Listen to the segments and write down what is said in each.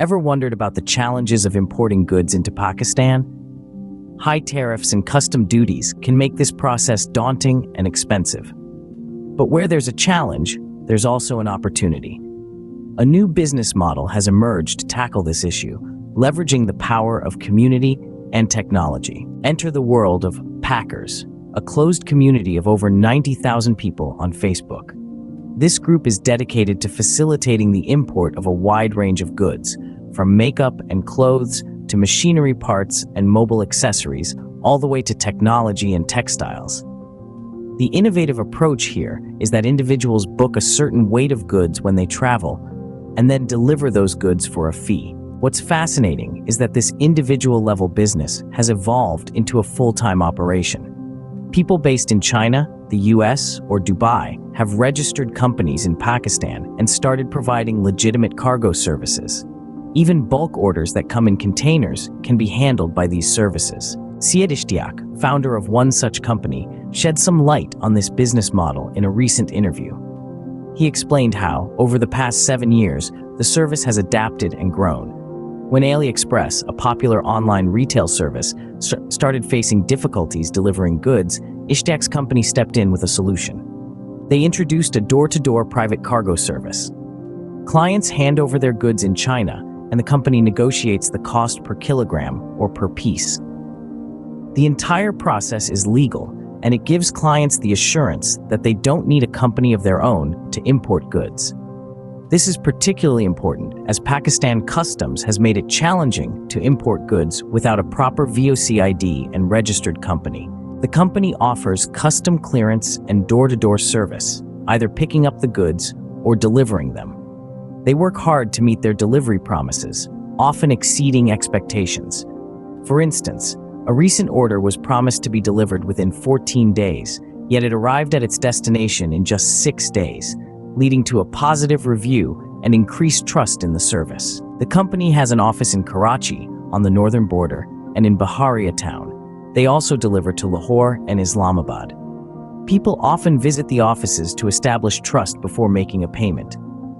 Ever wondered about the challenges of importing goods into Pakistan? High tariffs and custom duties can make this process daunting and expensive. But where there's a challenge, there's also an opportunity. A new business model has emerged to tackle this issue, leveraging the power of community and technology. Enter the world of Packers, a closed community of over 90,000 people on Facebook. This group is dedicated to facilitating the import of a wide range of goods, from makeup and clothes to machinery parts and mobile accessories, all the way to technology and textiles. The innovative approach here is that individuals book a certain weight of goods when they travel, and then deliver those goods for a fee. What's fascinating is that this individual-level business has evolved into a full-time operation. People based in China, the US, or Dubai have registered companies in Pakistan and started providing legitimate cargo services. Even bulk orders that come in containers can be handled by these services. Syed Ishtiaq, founder of one such company, shed some light on this business model in a recent interview. He explained how, over the past 7 years, the service has adapted and grown. When AliExpress, a popular online retail service, started facing difficulties delivering goods, Ishtiaq's company stepped in with a solution. They introduced a door-to-door private cargo service. Clients hand over their goods in China, and the company negotiates the cost per kilogram or per piece. The entire process is legal, and it gives clients the assurance that they don't need a company of their own to import goods. This is particularly important as Pakistan Customs has made it challenging to import goods without a proper VOC ID and registered company. The company offers custom clearance and door-to-door service, either picking up the goods or delivering them. They work hard to meet their delivery promises, often exceeding expectations. For instance, a recent order was promised to be delivered within 14 days, yet it arrived at its destination in just 6 days, leading to a positive review and increased trust in the service. The company has an office in Karachi, on the northern border, and in Bahariya town. They also deliver to Lahore and Islamabad. People often visit the offices to establish trust before making a payment.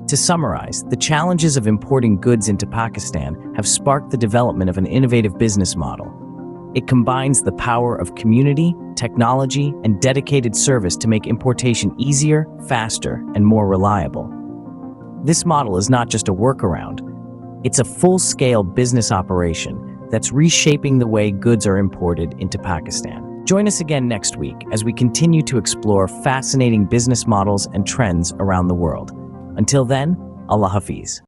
To summarize, the challenges of importing goods into Pakistan have sparked the development of an innovative business model. It combines the power of community, technology, and dedicated service to make importation easier, faster, and more reliable. This model is not just a workaround. It's a full-scale business operation that's reshaping the way goods are imported into Pakistan. Join us again next week as we continue to explore fascinating business models and trends around the world. Until then, Allah Hafiz.